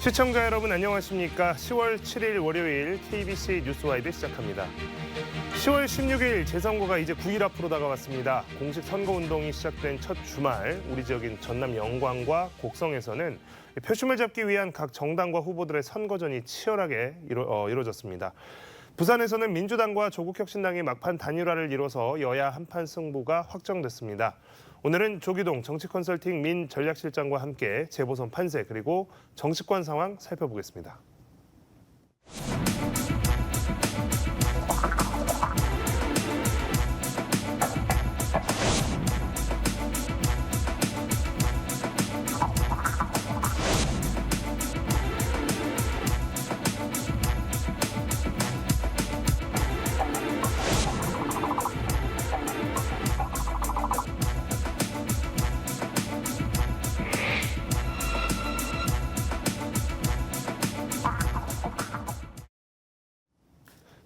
시청자 여러분 안녕하십니까? 10월 7일 월요일 KBC 뉴스와이드 시작합니다. 10월 16일 재선거가 이제 9일 앞으로 다가왔습니다. 공식 선거운동이 시작된 첫 주말 우리 지역인 전남 영광과 곡성에서는 표심을 잡기 위한 각 정당과 후보들의 선거전이 치열하게 이루어졌습니다. 부산에서는 민주당과 조국혁신당이 막판 단일화를 이뤄서 여야 한판 승부가 확정됐습니다. 오늘은 조기동 정치컨설팅 민 전략실장과 함께 재보선 판세 그리고 정치권 상황 살펴보겠습니다.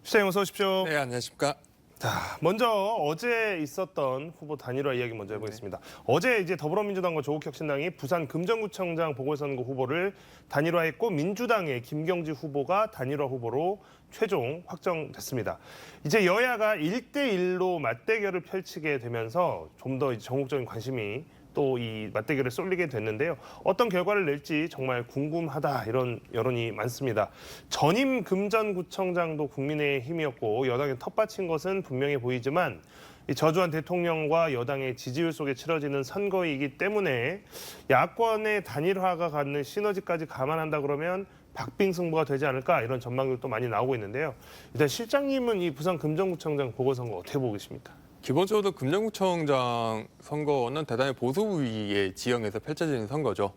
시장님 어서 오십시오. 네, 안녕하십니까. 자, 먼저 어제 있었던 후보 단일화 이야기 먼저 해보겠습니다. 어제 이제 더불어민주당과 조국혁신당이 부산 금정구청장 보궐선거 후보를 단일화했고 민주당의 김경지 후보가 단일화 후보로 최종 확정됐습니다. 이제 여야가 1대1로 맞대결을 펼치게 되면서 좀 더 전국적인 관심이 또 이 맞대결에 쏠리게 됐는데요. 어떤 결과를 낼지 정말 궁금하다 이런 여론이 많습니다. 전임 금전구청장도 국민의힘이었고 여당에 텃밭인 것은 분명해 보이지만 이 저주한 대통령과 여당의 지지율 속에 치러지는 선거이기 때문에 야권의 단일화가 갖는 시너지까지 감안한다 그러면 박빙승부가 되지 않을까 이런 전망들도 많이 나오고 있는데요. 일단 실장님은 이 부산 금정구청장 보궐선거 어떻게 보고 계십니까? 기본적으로 금정구청장 선거는 대단히 보수 우위의 지형에서 펼쳐지는 선거죠.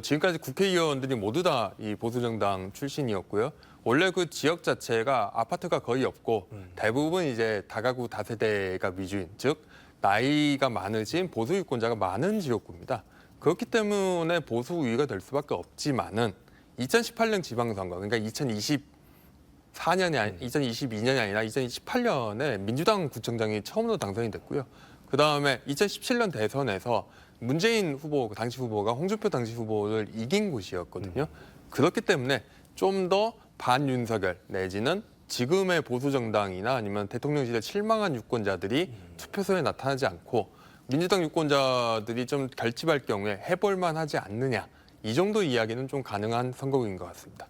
지금까지 국회의원들이 모두 다 이 보수정당 출신이었고요. 원래 그 지역 자체가 아파트가 거의 없고 대부분 이제 다가구 다세대가 위주인, 즉 나이가 많으신 보수 유권자가 많은 지역구입니다. 그렇기 때문에 보수 우위가 될 수밖에 없지만은 2018년 지방선거, 그러니까 2022년이 아니라 2018년에 민주당 구청장이 처음으로 당선이 됐고요. 그다음에 2017년 대선에서 문재인 후보, 당시 후보가 홍준표 당시 후보를 이긴 곳이었거든요. 그렇기 때문에 좀 더 반윤석열 내지는 지금의 보수정당이나 아니면 대통령실에 실망한 유권자들이 투표소에 나타나지 않고 민주당 유권자들이 좀 결집할 경우에 해볼만 하지 않느냐. 이 정도 이야기는 좀 가능한 선거인 것 같습니다.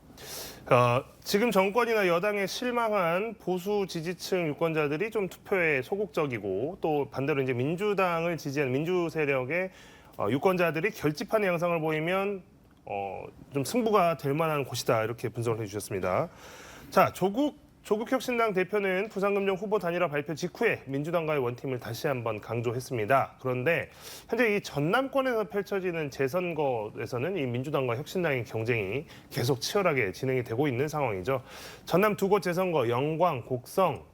지금 정권이나 여당에 실망한 보수 지지층 유권자들이 좀 투표에 소극적이고 또 반대로 이제 민주당을 지지하는 민주 세력의 유권자들이 결집하는 양상을 보이면 좀 승부가 될 만한 곳이다 이렇게 분석을 해주셨습니다. 자, 조국혁신당 대표는 부산금정 후보 단일화 발표 직후에 민주당과의 원팀을 다시 한번 강조했습니다. 그런데 현재 이 전남권에서 펼쳐지는 재선거에서는 이 민주당과 혁신당의 경쟁이 계속 치열하게 진행이 되고 있는 상황이죠. 전남 두 곳 재선거, 영광, 곡성.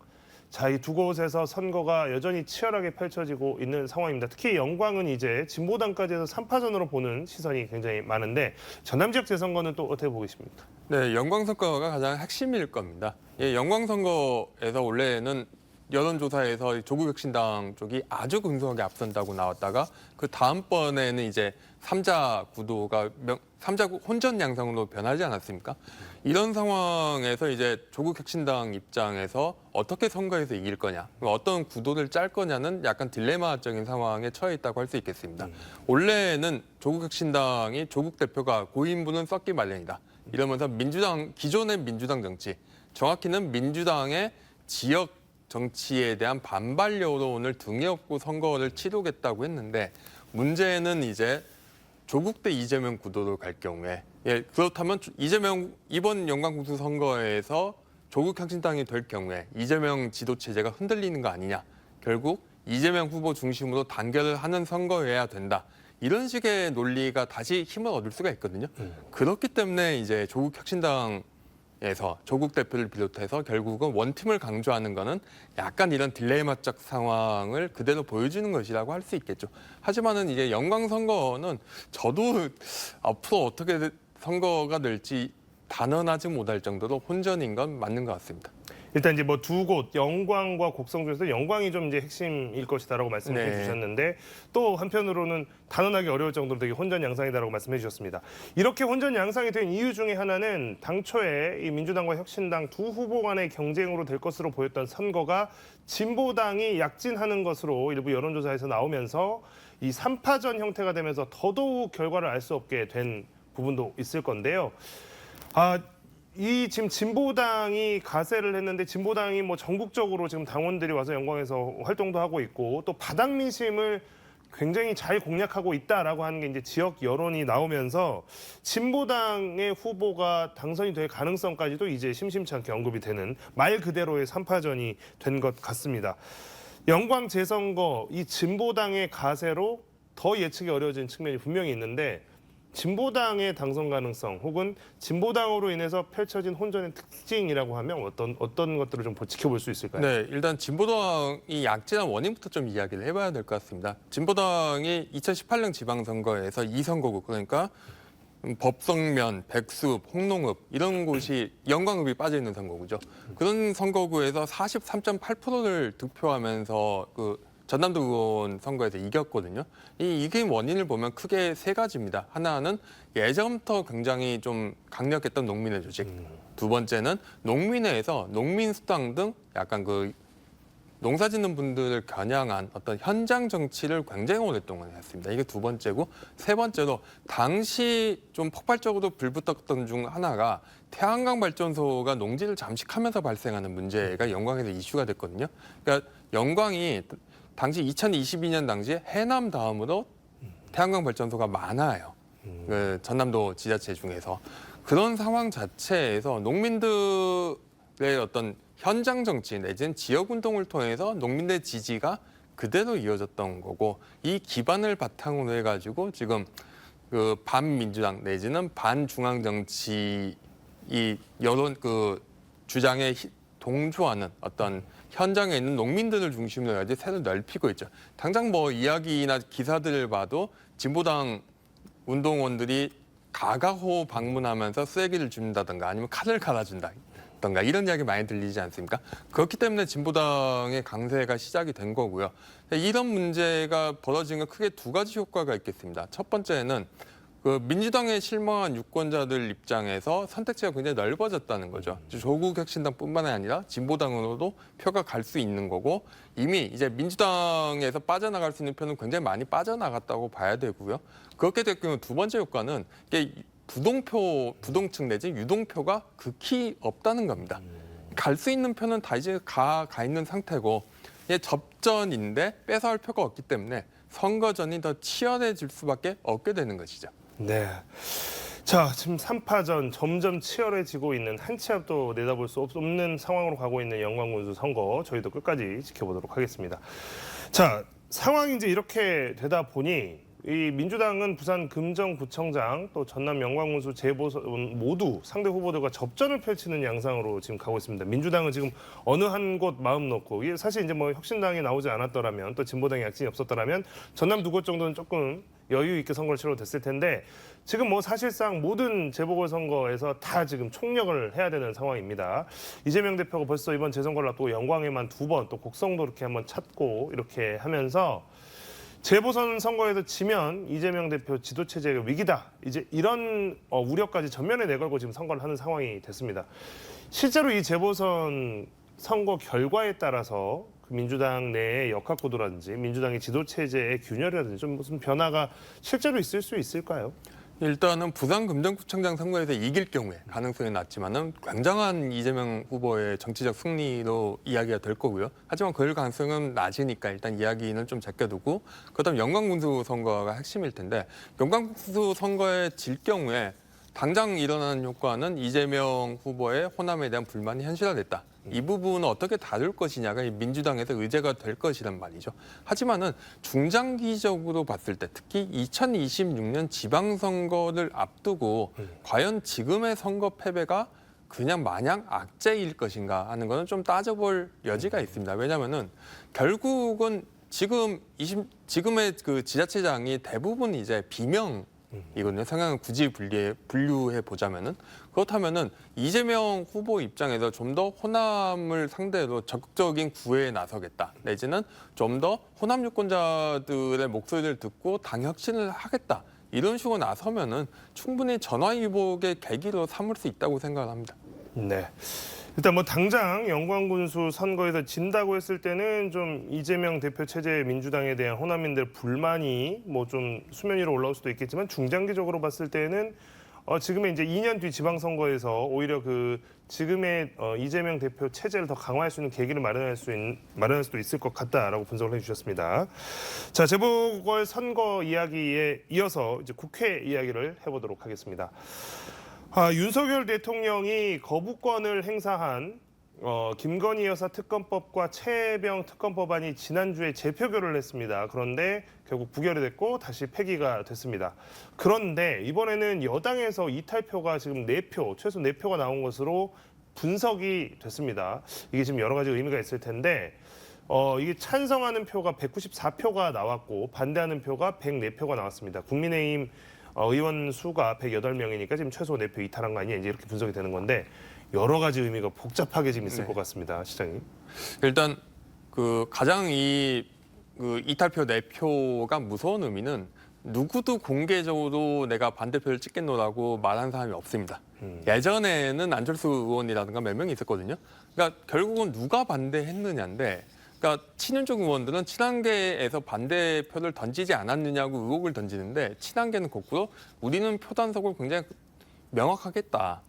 자, 이 두 곳에서 선거가 여전히 치열하게 펼쳐지고 있는 상황입니다. 특히 영광은 이제 진보당까지 해서 3파전으로 보는 시선이 굉장히 많은데 전남 지역 재선거는 또 어떻게 보고 계십니까? 네, 영광 선거가 가장 핵심일 겁니다. 영광 선거에서 원래는 여론조사에서 조국혁신당 쪽이 아주 근소하게 앞선다고 나왔다가 그 다음번에는 이제 3자 구도가 3자 혼전 양상으로 변하지 않았습니까? 이런 상황에서 이제 조국혁신당 입장에서 어떻게 선거에서 이길 거냐, 어떤 구도를 짤 거냐는 약간 딜레마적인 상황에 처해 있다고 할 수 있겠습니다. 원래는 조국혁신당이 조국 대표가 고인물은 썩기 마련이다. 이러면서 기존의 민주당 정치, 정확히는 민주당의 지역 정치에 대한 반발 여론을 등에 업고 선거를 치르겠다고 했는데 문제는 이제 조국 대 이재명 구도로 갈 경우에 그렇다면 이번 영광군수 선거에서 조국혁신당이 될 경우에 이재명 지도 체제가 흔들리는 거 아니냐. 결국 이재명 후보 중심으로 단결을 하는 선거여야 된다. 이런 식의 논리가 다시 힘을 얻을 수가 있거든요. 그렇기 때문에 이제 조국혁신당에서 조국 대표를 비롯해서 결국은 원팀을 강조하는 거는 약간 이런 딜레마적 상황을 그대로 보여주는 것이라고 할 수 있겠죠. 하지만은 이제 영광 선거는 저도 앞으로 어떻게 선거가 될지 단언하지 못할 정도로 혼전인 건 맞는 것 같습니다. 일단 이제 뭐 두 곳 영광과 곡성 중에서 영광이 좀 이제 핵심일 것이다라고 말씀해 네. 주셨는데 또 한편으로는 단언하기 어려울 정도로 되게 혼전양상이다라고 말씀해 주셨습니다. 이렇게 혼전양상이 된 이유 중에 하나는 당초에 이 민주당과 혁신당 두 후보 간의 경쟁으로 될 것으로 보였던 선거가 진보당이 약진하는 것으로 일부 여론조사에서 나오면서 이 3파전 형태가 되면서 더더욱 결과를 알 수 없게 된 부분도 있을 건데요. 이 지금 진보당이 가세를 했는데 진보당이 뭐 전국적으로 지금 당원들이 와서 영광에서 활동도 하고 있고 또 바닥 민심을 굉장히 잘 공략하고 있다라고 하는 게 이제 지역 여론이 나오면서 진보당의 후보가 당선이 될 가능성까지도 이제 심심치 않게 언급이 되는 말 그대로의 3파전이 된 것 같습니다. 영광 재선거 이 진보당의 가세로 더 예측이 어려워진 측면이 분명히 있는데 진보당의 당선 가능성 혹은 진보당으로 인해서 펼쳐진 혼전의 특징이라고 하면 어떤 것들을 좀 지켜볼 수 있을까요? 네, 일단 진보당이 약진한 원인부터 좀 이야기를 해봐야 될 것 같습니다. 진보당이 2018년 지방선거에서 2선거구 그러니까 법성면, 백숲, 홍농읍 이런 곳이 영광읍이 빠져 있는 선거구죠. 그런 선거구에서 43.8%를 득표하면서 그 전남도 의원 선거에서 이겼거든요. 이 이긴 원인을 보면 크게 세 가지입니다. 하나는 예전부터 굉장히 좀 강력했던 농민의 조직. 두 번째는 농민회에서 농민수당 등 약간 그 농사짓는 분들을 겨냥한 어떤 현장 정치를 굉장히 오랫동안 했습니다. 이게 두 번째고 세 번째로 당시 좀 폭발적으로 불붙었던 중 하나가 태양광 발전소가 농지를 잠식하면서 발생하는 문제가 영광에서 이슈가 됐거든요. 그러니까 영광이 당시 2022년 당시에 해남 다음으로 태양광 발전소가 많아요. 그 전남도 지자체 중에서. 그런 상황 자체에서 농민들의 어떤 현장 정치 내지는 지역 운동을 통해서 농민의 지지가 그대로 이어졌던 거고 이 기반을 바탕으로 해가지고 지금 그 반민주당 내지는 반중앙 정치 이 여론 그 주장에 동조하는 어떤 현장에 있는 농민들을 중심으로 해야지 새로 넓히고 있죠. 당장 뭐 이야기나 기사들을 봐도 진보당 운동원들이 가가호 방문하면서 쓰레기를 줍는다든가 아니면 칼을 갈아준다든가 이런 이야기 많이 들리지 않습니까? 그렇기 때문에 진보당의 강세가 시작이 된 거고요. 이런 문제가 벌어진 건 크게 두 가지 효과가 있겠습니다. 첫 번째는 그 민주당에 실망한 유권자들 입장에서 선택지가 굉장히 넓어졌다는 거죠. 조국 혁신당뿐만 아니라 진보당으로도 표가 갈 수 있는 거고 이미 이제 민주당에서 빠져나갈 수 있는 표는 굉장히 많이 빠져나갔다고 봐야 되고요. 그렇게 될 경우 두 번째 효과는 이게 부동층 내지 유동표가 극히 없다는 겁니다. 갈 수 있는 표는 다 이제 가 있는 상태고 이게 접전인데 뺏어올 표가 없기 때문에 선거전이 더 치열해질 수밖에 없게 되는 것이죠. 네. 자, 지금 3파전 점점 치열해지고 있는 한 치 앞도 내다볼 수 없는 상황으로 가고 있는 영광군수 선거 저희도 끝까지 지켜보도록 하겠습니다. 자, 상황이 이제 이렇게 되다 보니 이 민주당은 부산 금정구청장 또 전남 영광군수 재보선 모두 상대 후보들과 접전을 펼치는 양상으로 지금 가고 있습니다. 민주당은 지금 어느 한 곳 마음 놓고 이게 사실 이제 뭐 혁신당이 나오지 않았더라면 또 진보당의 약진이 없었더라면 전남 두 곳 정도는 조금 여유 있게 선거를 치러도 됐을 텐데 지금 뭐 사실상 모든 재보궐선거에서 다 지금 총력을 해야 되는 상황입니다. 이재명 대표가 벌써 이번 재선거를 앞두고 영광에만 2번 또 곡성도 이렇게 한번 찾고 이렇게 하면서 재보선 선거에서 지면 이재명 대표 지도체제가 위기다. 이제 이런 우려까지 전면에 내걸고 지금 선거를 하는 상황이 됐습니다. 실제로 이 재보선 선거 결과에 따라서 그 민주당 내의 역학구도라든지 민주당의 지도체제의 균열이라든지 좀 무슨 변화가 실제로 있을 수 있을까요? 일단은 부산 금정구청장 선거에서 이길 경우에 가능성이 낮지만은 굉장한 이재명 후보의 정치적 승리로 이야기가 될 거고요. 하지만 그럴 가능성은 낮으니까 일단 이야기는 좀 제껴두고 그다음 영광군수 선거가 핵심일 텐데 영광군수 선거에 질 경우에 당장 일어나는 효과는 이재명 후보의 호남에 대한 불만이 현실화됐다. 이 부분은 어떻게 다룰 것이냐가 민주당에서 의제가 될 것이란 말이죠. 하지만은 중장기적으로 봤을 때 특히 2026년 지방선거를 앞두고 과연 지금의 선거 패배가 그냥 마냥 악재일 것인가 하는 거는 좀 따져볼 여지가 있습니다. 왜냐하면은 결국은 지금의 그 지자체장이 대부분 이제 비명 이거는 성향을 굳이 분류해 보자면은 그렇다면은 이재명 후보 입장에서 좀 더 호남을 상대로 적극적인 구애에 나서겠다 내지는 좀 더 호남 유권자들의 목소리를 듣고 당 혁신을 하겠다 이런 식으로 나서면은 충분히 전화위복의 계기로 삼을 수 있다고 생각합니다. 네. 일단 뭐 당장 영광군수 선거에서 진다고 했을 때는 좀 이재명 대표 체제 민주당에 대한 호남민들 불만이 뭐 좀 수면 위로 올라올 수도 있겠지만 중장기적으로 봤을 때는 지금의 이제 2년 뒤 지방선거에서 오히려 그 지금의 이재명 대표 체제를 더 강화할 수 있는 계기를 마련할 수도 있을 것 같다라고 분석을 해주셨습니다. 자, 재보궐선거 이야기에 이어서 이제 국회 이야기를 해보도록 하겠습니다. 윤석열 대통령이 거부권을 행사한 김건희 여사 특검법과 최혜병 특검법안이 지난주에 재표결을 했습니다. 그런데 결국 부결이 됐고 다시 폐기가 됐습니다. 그런데 이번에는 여당에서 이탈표가 지금 4표, 최소 4표가 나온 것으로 분석이 됐습니다. 이게 지금 여러 가지 의미가 있을 텐데 이게 찬성하는 표가 194표가 나왔고 반대하는 표가 104표가 나왔습니다. 국민의힘 의원 수가 108명이니까 지금 최소 4표 이탈한 거 아니냐 이제 이렇게 분석이 되는 건데 여러 가지 의미가 복잡하게 지금 있을 것 같습니다, 시장님. 일단 그 가장 그 이탈표 4표가 무서운 의미는 누구도 공개적으로 내가 반대표를 찍겠노라고 말한 사람이 없습니다. 예전에는 안철수 의원이라든가 몇 명이 있었거든요. 그러니까 결국은 누가 반대했느냐인데 그러니까 친윤적 의원들은 친한계에서 반대표를 던지지 않았느냐고 의혹을 던지는데 친한계는 거꾸로 우리는 표 단속을 굉장히 명확하게 했다.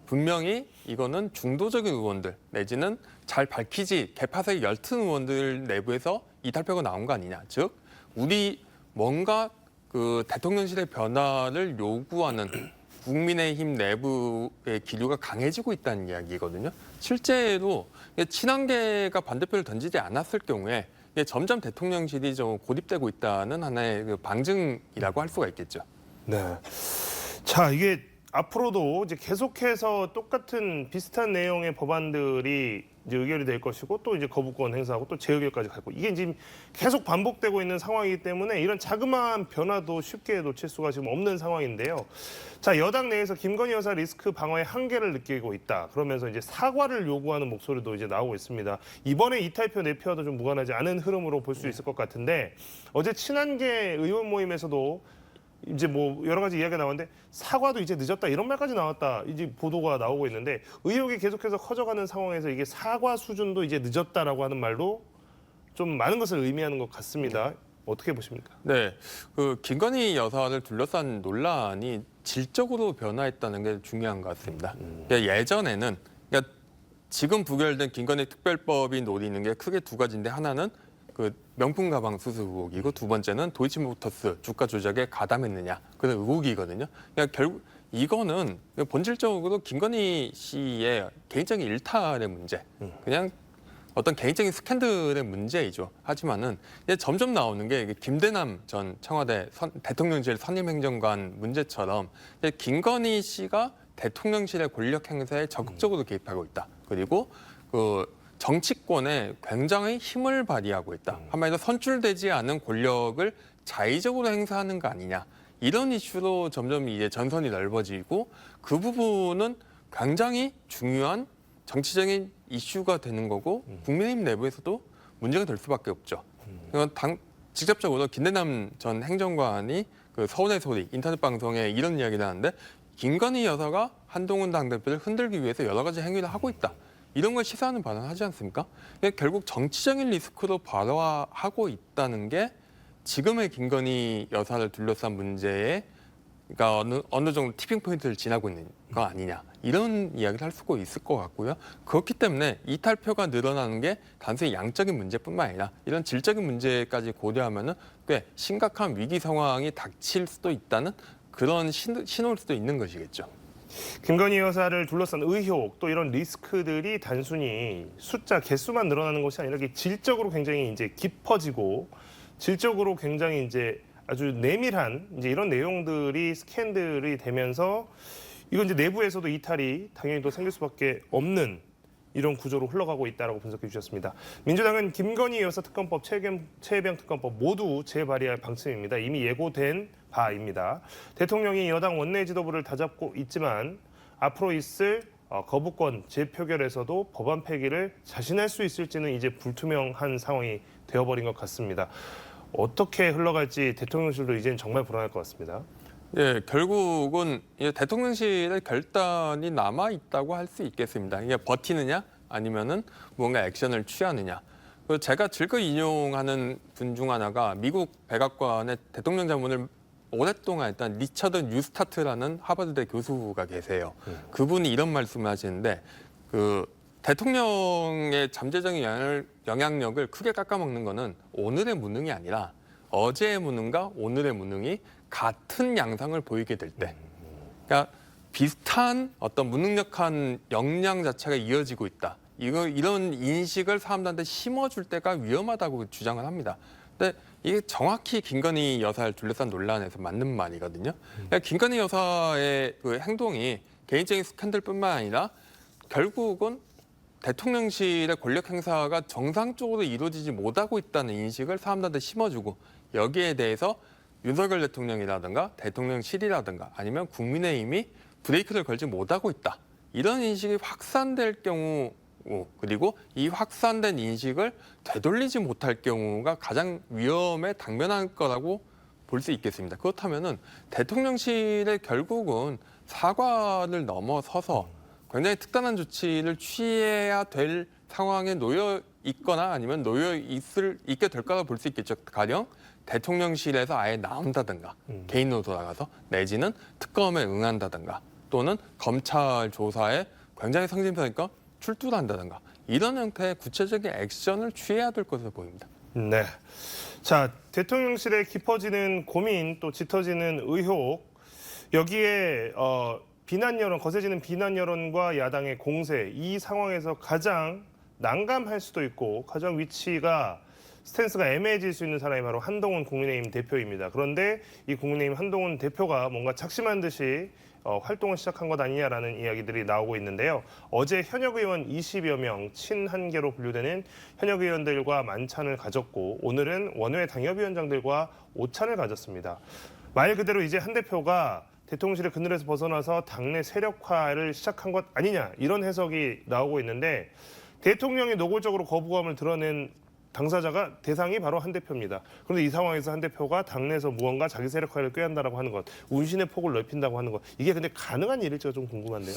분명히 이거는 중도적인 의원들 내지는 잘 밝히지 개파색이 엷은 의원들 내부에서 이탈표가 나온 거 아니냐. 즉 우리 뭔가 그 대통령실의 변화를 요구하는 국민의힘 내부의 기류가 강해지고 있다는 이야기거든요. 실제로 친한계가 반대표를 던지지 않았을 경우에 점점 대통령실이 좀 고립되고 있다는 하나의 그 방증이라고 할 수가 있겠죠. 네. 자, 이게 앞으로도 이제 계속해서 똑같은 비슷한 내용의 법안들이 이제 의결이 될 것이고 또 이제 거부권 행사하고 또 재의결까지 갈 거고 이게 지금 계속 반복되고 있는 상황이기 때문에 이런 자그마한 변화도 쉽게 놓칠 수가 지금 없는 상황인데요. 자, 여당 내에서 김건희 여사 리스크 방어의 한계를 느끼고 있다. 그러면서 이제 사과를 요구하는 목소리도 이제 나오고 있습니다. 이번에 이탈표 4표와도 좀 무관하지 않은 흐름으로 볼 수 있을 것 같은데 어제 친한계 의원 모임에서도 이제 뭐 여러 가지 이야기가 나왔는데 사과도 이제 늦었다 이런 말까지 나왔다 이제 보도가 나오고 있는데 의혹이 계속해서 커져가는 상황에서 이게 사과 수준도 이제 늦었다라고 하는 말도 좀 많은 것을 의미하는 것 같습니다. 어떻게 보십니까? 네, 그 김건희 여사를 둘러싼 논란이 질적으로 변화했다는 게 중요한 것 같습니다. 그러니까 예전에는 그러니까 지금 부결된 김건희 특별법이 노리는 게 크게 두 가지인데 하나는 그 명품 가방 수수 의혹이고 두 번째는 도이치모터스 주가 조작에 가담했느냐 그런 의혹이거든요. 그러니까 결국 이거는 본질적으로 김건희 씨의 개인적인 일탈의 문제, 그냥 어떤 개인적인 스캔들의 문제이죠. 하지만은 이제 점점 나오는 게 김대남 전 청와대 대통령실 선임행정관 문제처럼 이제 김건희 씨가 대통령실의 권력 행사에 적극적으로 개입하고 있다. 그리고 그 정치권에 굉장히 힘을 발휘하고 있다. 한마디로 선출되지 않은 권력을 자의적으로 행사하는 거 아니냐. 이런 이슈로 점점 이제 전선이 넓어지고 그 부분은 굉장히 중요한 정치적인 이슈가 되는 거고 국민의힘 내부에서도 문제가 될 수밖에 없죠. 직접적으로 김대남 전 행정관이 그 서울의 소리 인터넷 방송에 이런 이야기를 하는데 김건희 여사가 한동훈 당대표를 흔들기 위해서 여러 가지 행위를 하고 있다. 이런 걸 시사하는 발언을 하지 않습니까? 결국 정치적인 리스크로 발화하고 있다는 게 지금의 김건희 여사를 둘러싼 문제에 그러니까 어느 정도 티핑 포인트를 지나고 있는 거 아니냐 이런 이야기를 할 수가 있을 것 같고요. 그렇기 때문에 이탈표가 늘어나는 게 단순히 양적인 문제뿐만 아니라 이런 질적인 문제까지 고려하면은 꽤 심각한 위기 상황이 닥칠 수도 있다는 그런 신호일 수도 있는 것이겠죠. 김건희 여사를 둘러싼 의혹 또 이런 리스크들이 단순히 숫자 개수만 늘어나는 것이 아니라 이게 질적으로 굉장히 이제 깊어지고 질적으로 굉장히 이제 아주 내밀한 이제 이런 내용들이 스캔들이 되면서 이건 이제 내부에서도 이탈이 당연히 또 생길 수밖에 없는 이런 구조로 흘러가고 있다라고 분석해 주셨습니다. 민주당은 김건희 여사 특검법, 최혜병 특검법 모두 재발의할 방침입니다. 이미 예고된 바입니다. 대통령이 여당 원내 지도부를 다잡고 있지만 앞으로 있을 거부권 재표결에서도 법안 폐기를 자신할 수 있을지는 이제 불투명한 상황이 되어버린 것 같습니다. 어떻게 흘러갈지 대통령실도 이제는 정말 불안할 것 같습니다. 예, 결국은 대통령실의 결단이 남아 있다고 할 수 있겠습니다. 이게 버티느냐 아니면은 뭔가 액션을 취하느냐. 제가 즐겨 인용하는 분 중 하나가 미국 백악관의 대통령 자문을 오랫동안 했던 리처드 뉴스타트라는 하버드대 교수가 계세요. 그분이 이런 말씀을 하시는데 대통령의 잠재적인 영향력을 크게 깎아먹는 거는 오늘의 무능이 아니라 어제의 무능과 오늘의 무능이 같은 양상을 보이게 될 때, 그러니까 비슷한 어떤 무능력한 역량 자체가 이어지고 있다. 이런 인식을 사람들한테 심어줄 때가 위험하다고 주장을 합니다. 근데 이게 정확히 김건희 여사를 둘러싼 논란에서 맞는 말이거든요. 그러니까 김건희 여사의 그 행동이 개인적인 스캔들뿐만 아니라 결국은 대통령실의 권력 행사가 정상적으로 이루어지지 못하고 있다는 인식을 사람들한테 심어주고 여기에 대해서 윤석열 대통령이라든가 대통령실이라든가 아니면 국민의힘이 브레이크를 걸지 못하고 있다. 이런 인식이 확산될 경우 그리고 이 확산된 인식을 되돌리지 못할 경우가 가장 위험에 당면할 거라고 볼 수 있겠습니다. 그렇다면은 대통령실에 결국은 사과를 넘어서서 굉장히 특단한 조치를 취해야 될 상황에 놓여 있거나 아니면 있게 될 거라 볼 수 있겠죠. 가령 대통령실에서 아예 나온다든가 개인으로 돌아가서 내지는 특검에 응한다든가 또는 검찰 조사에 굉장히 성심성의껏 출두를 한다든가 이런 형태의 구체적인 액션을 취해야 될 것으로 보입니다. 네. 자, 대통령실에 깊어지는 고민 또 짙어지는 의혹 여기에 거세지는 비난 여론과 야당의 공세 이 상황에서 가장 난감할 수도 있고 가장 위치가 스탠스가 애매해질 수 있는 사람이 바로 한동훈 국민의힘 대표입니다. 그런데 이 국민의힘 한동훈 대표가 뭔가 작심한 듯이 활동을 시작한 것 아니냐라는 이야기들이 나오고 있는데요. 어제 현역 의원 20여 명 친한계로 분류되는 현역 의원들과 만찬을 가졌고 오늘은 원외 당협위원장들과 오찬을 가졌습니다. 말 그대로 이제 한 대표가 대통령실의 그늘에서 벗어나서 당내 세력화를 시작한 것 아니냐 이런 해석이 나오고 있는데 대통령이 노골적으로 거부감을 드러낸 당사자가 대상이 바로 한 대표입니다. 그런데 이 상황에서 한 대표가 당내에서 무언가 자기 세력화를 꾀한다라고 하는 것, 운신의 폭을 넓힌다고 하는 것, 이게 근데 가능한 일일지가 좀 궁금한데요.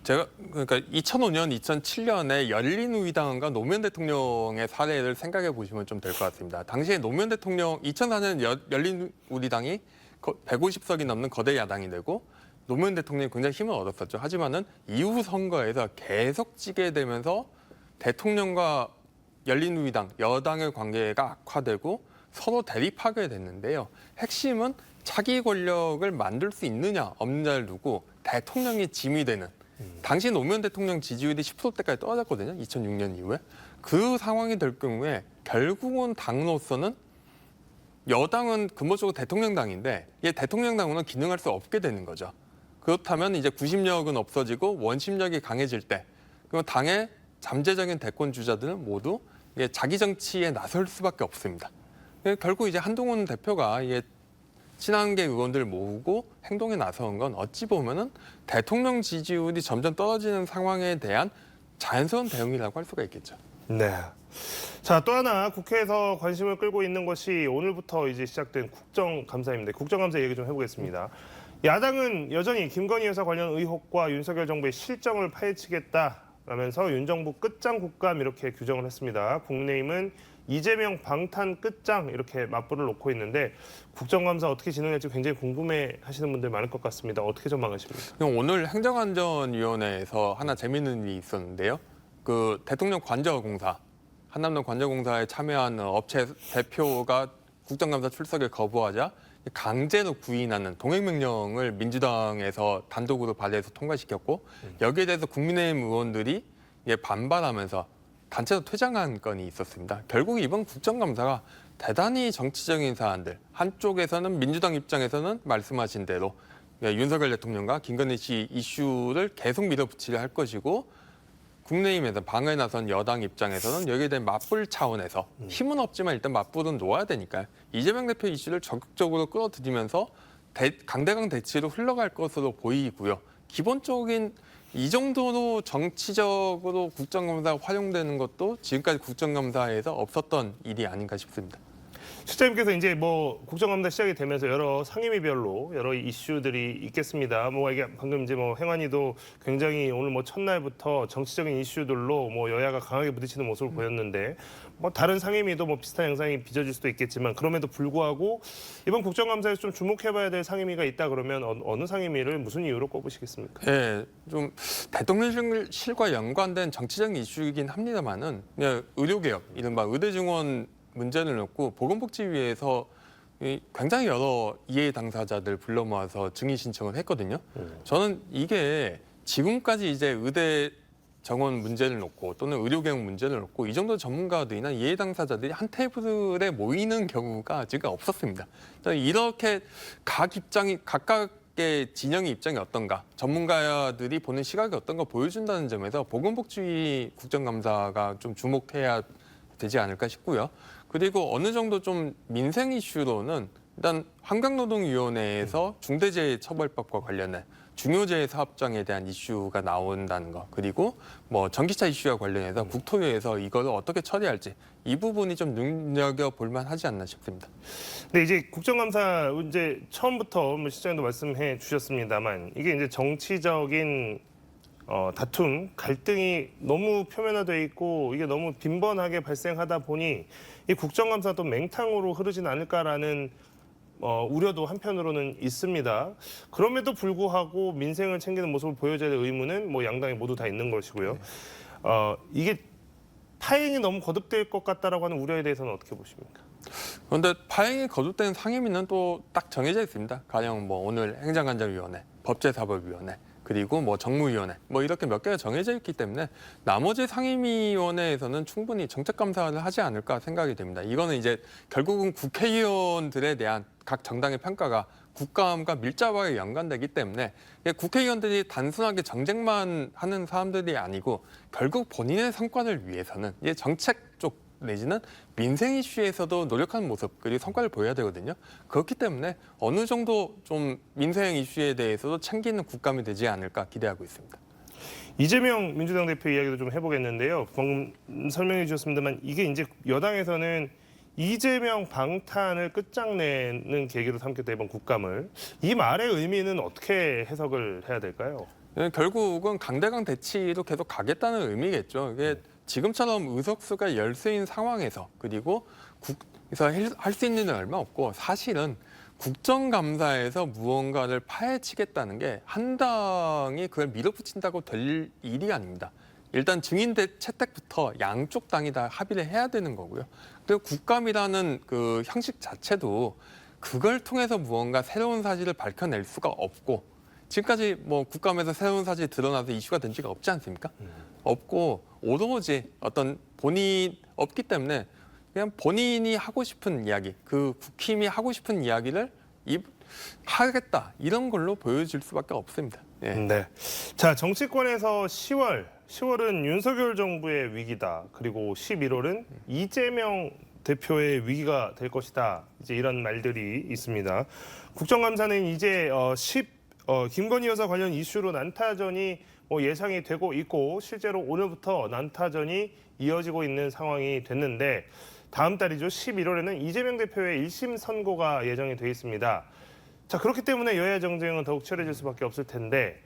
제가 그러니까 2005년, 2007년에 열린우리당과 노무현 대통령의 사례를 생각해 보시면 좀 될 것 같습니다. 당시에 노무현 대통령 2004년 열린우리당이 150석이 넘는 거대 야당이 되고 노무현 대통령이 굉장히 힘을 얻었었죠. 하지만은 이후 선거에서 계속 지게 되면서 대통령과 열린우리당, 여당의 관계가 악화되고 서로 대립하게 됐는데요. 핵심은 차기 권력을 만들 수 있느냐 없느냐를 두고 대통령이 짐이 되는 당시 노무현 대통령 지지율이 10%대까지 떨어졌거든요. 2006년 이후에. 그 상황이 될 경우에 결국은 당으로서는 여당은 근본적으로 대통령당인데 이 대통령당으로는 기능할 수 없게 되는 거죠. 그렇다면 이제 구심력은 없어지고 원심력이 강해질 때 그럼 당의 잠재적인 대권 주자들은 모두 자기 정치에 나설 수밖에 없습니다. 결국 이제 한동훈 대표가 친한계 의원들 모으고 행동에 나선 건 어찌 보면은 대통령 지지율이 점점 떨어지는 상황에 대한 자연스러운 대응이라고 할 수가 있겠죠. 네. 자, 또 하나 국회에서 관심을 끌고 있는 것이 오늘부터 이제 시작된 국정감사입니다. 국정감사 얘기 좀 해보겠습니다. 야당은 여전히 김건희 여사 관련 의혹과 윤석열 정부의 실정을 파헤치겠다라면서 윤 정부 끝장 국감 이렇게 규정을 했습니다. 국민의힘은 이재명 방탄 끝장 이렇게 맞불을 놓고 있는데 국정감사 어떻게 진행할지 굉장히 궁금해하시는 분들 많을 것 같습니다. 어떻게 전망하십니까? 오늘 행정안전위원회에서 하나 재미있는 일이 있었는데요. 그 대통령 관저공사, 한남동 관저공사에 참여한 업체 대표가 국정감사 출석을 거부하자 강제로 구인하는 동행명령을 민주당에서 단독으로 발의해서 통과시켰고 여기에 대해서 국민의힘 의원들이 반발하면서 단체로 퇴장한 건이 있었습니다. 결국 이번 국정감사가 대단히 정치적인 사안들, 한쪽에서는 민주당 입장에서는 말씀하신 대로 윤석열 대통령과 김건희 씨 이슈를 계속 밀어붙이려 할 것이고 국민의힘에서 방을 나선 여당 입장에서는 여기에 대한 맞불 차원에서 힘은 없지만 일단 맞불은 놓아야 되니까요. 이재명 대표 이슈를 적극적으로 끌어들이면서 강대강 대치로 흘러갈 것으로 보이고요. 기본적인 이 정도로 정치적으로 국정감사가 활용되는 것도 지금까지 국정감사에서 없었던 일이 아닌가 싶습니다. 실장님께서 이제 뭐 국정감사 시작이 되면서 여러 상임위별로 여러 이슈들이 있겠습니다. 뭐 이게 방금 이제 뭐 행안위도 굉장히 오늘 뭐 첫날부터 정치적인 이슈들로 뭐 여야가 강하게 부딪히는 모습을 보였는데 뭐 다른 상임위도 뭐 비슷한 양상이 빚어질 수도 있겠지만 그럼에도 불구하고 이번 국정감사에서 좀 주목해봐야 될 상임위가 있다 그러면 어느 상임위를 무슨 이유로 꼽으시겠습니까? 네, 좀 대통령실과 연관된 정치적인 이슈이긴 합니다만은 그냥 의료개혁, 이른바 의대증원 문제를 놓고 보건복지위에서 굉장히 여러 이해 당사자들 불러 모아서 증인 신청을 했거든요. 저는 이게 지금까지 이제 의대 정원 문제를 놓고 또는 의료개혁 문제를 놓고 이 정도 전문가들이나 이해 당사자들이 한 테이블에 모이는 경우가 지금 없었습니다. 이렇게 각각의 진영의 입장이 어떤가, 전문가들이 보는 시각이 어떤가 보여준다는 점에서 보건복지위 국정감사가 좀 주목해야 되지 않을까 싶고요. 그리고 어느 정도 좀 민생 이슈로는 일단 환경노동위원회에서 중대재해처벌법과 관련해 중요재해 사업장에 대한 이슈가 나온다는 거, 그리고 뭐 전기차 이슈와 관련해서 국토위에서 이걸 어떻게 처리할지 이 부분이 좀 눈여겨볼 만하지 않나 싶습니다. 네, 이제 국정감사 이제 처음부터 뭐 실장님도 말씀해 주셨습니다만 이게 이제 정치적인 다툼, 갈등이 너무 표면화돼 있고 이게 너무 빈번하게 발생하다 보니 이 국정감사도 맹탕으로 흐르진 않을까라는 우려도 한편으로는 있습니다. 그럼에도 불구하고 민생을 챙기는 모습을 보여줘야 될 의무는 뭐 양당이 모두 다 있는 것이고요. 이게 파행이 너무 거듭될 것 같다라고 하는 우려에 대해서는 어떻게 보십니까? 그런데 파행이 거듭된 상임위는 또 딱 정해져 있습니다. 가령 뭐 오늘 행정안전위원회, 법제사법위원회, 그리고 뭐 정무위원회 뭐 이렇게 몇 개가 정해져 있기 때문에 나머지 상임위원회에서는 충분히 정책감사를 하지 않을까 생각이 됩니다. 이거는 이제 결국은 국회의원들에 대한 각 정당의 평가가 국감과 밀접하게 연관되기 때문에 국회의원들이 단순하게 정쟁만 하는 사람들이 아니고 결국 본인의 성과를 위해서는 이제 정책 쪽 내지는 민생 이슈에서도 노력하는 모습 그리고 성과를 보여야 되거든요. 그렇기 때문에 어느 정도 좀 민생 이슈에 대해서도 챙기는 국감이 되지 않을까 기대하고 있습니다. 이재명 민주당 대표 이야기도 좀 해보겠는데요. 방금 설명해 주셨습니다만 이게 이제 여당에서는 이재명 방탄을 끝장내는 계기로 삼겠다 이번 국감을. 이 말의 의미는 어떻게 해석을 해야 될까요? 결국은 강대강 대치로 계속 가겠다는 의미겠죠. 이게 지금처럼 의석수가 열세인 상황에서 그리고 국에서 할 수 있는 일 얼마 없고 사실은 국정감사에서 무언가를 파헤치겠다는 게 한 당이 그걸 밀어붙인다고 될 일이 아닙니다. 일단 증인 채택부터 양쪽 당이 다 합의를 해야 되는 거고요. 그리고 국감이라는 그 형식 자체도 그걸 통해서 무언가 새로운 사실을 밝혀낼 수가 없고 지금까지 뭐 국감에서 새로운 사실이 드러나서 이슈가 된 적이 없지 않습니까? 없고 오로지 어떤 본인 없기 때문에 그냥 본인이 하고 싶은 이야기, 그 국힘이 하고 싶은 이야기를 하겠다 이런 걸로 보여줄 수밖에 없습니다. 예. 네. 자, 정치권에서 10월은 윤석열 정부의 위기다. 그리고 11월은 이재명 대표의 위기가 될 것이다. 이제 이런 말들이 있습니다. 국정감사는 이제 김건희 여사 관련 이슈로 난타전이 예상이 되고 있고 실제로 오늘부터 난타전이 이어지고 있는 상황이 됐는데 다음 달이죠. 11월에는 이재명 대표의 1심 선고가 예정이 돼 있습니다. 자, 그렇기 때문에 여야 정쟁은 더욱 치열해질 수밖에 없을 텐데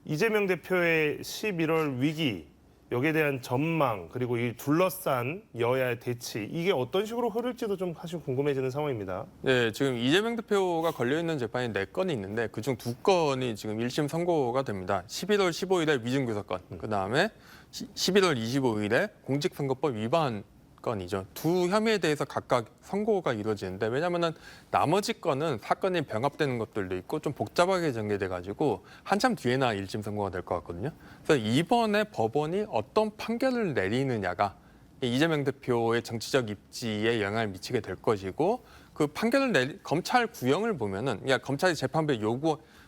이재명 대표의 11월 위기, 여기에 대한 전망, 그리고 이 둘러싼 여야의 대치, 이게 어떤 식으로 흐를지도 좀 사실 궁금해지는 상황입니다. 네, 지금 이재명 대표가 걸려있는 재판이 4건이 있는데 그중 2건이 지금 1심 선고가 됩니다. 11월 15일에 위증교사건, 그다음에 11월 25일에 공직선거법 위반 건이죠. 두 혐의에 대해서 각각 선고가 이루어지는데 왜냐하면 나머지 건은 사건이 병합되는 것들도 있고 좀 복잡하게 전개돼가지고 한참 뒤에나 1심 선고가 될 것 같거든요. 그래서 이번에 법원이 어떤 판결을 내리느냐가 이재명 대표의 정치적 입지에 영향을 미치게 될 것이고 그 판결을 검찰 구형을 보면은 검찰이 재판부에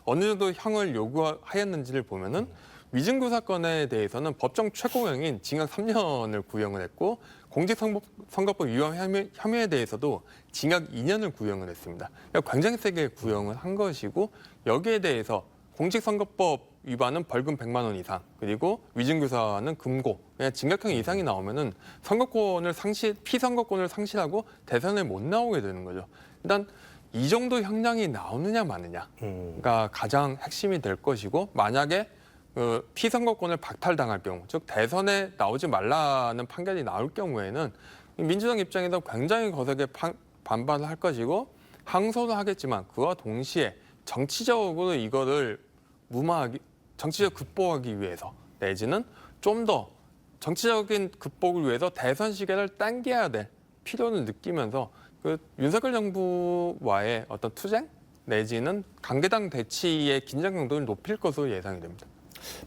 어느 정도 형을 요구하였는지를 보면은 위증구 사건에 대해서는 법정 최고형인 징역 3년을 구형을 했고 공직선거법 위반 혐의에 대해서도 징역 2년을 구형을 했습니다. 그러니까 굉장히 세게 구형을 한 것이고 여기에 대해서 공직선거법 위반은 벌금 100만 원 이상 그리고 위증교사는 금고 그냥 징역형 이상이 나오면은 피선거권을 상실하고 대선에 못 나오게 되는 거죠. 일단 이 정도 형량이 나오느냐 마느냐가 가장 핵심이 될 것이고 만약에 그 피선거권을 박탈당할 경우 즉 대선에 나오지 말라는 판결이 나올 경우에는 민주당 입장에서 굉장히 거세게 반발을 할 것이고 항소도 하겠지만 그와 동시에 정치적으로 이거를 정치적 극복하기 위해서 내지는 좀 더 정치적인 극복을 위해서 대선 시계를 당겨야 될 필요를 느끼면서 그 윤석열 정부와의 어떤 투쟁 내지는 강대당 대치의 긴장 강도를 높일 것으로 예상이 됩니다.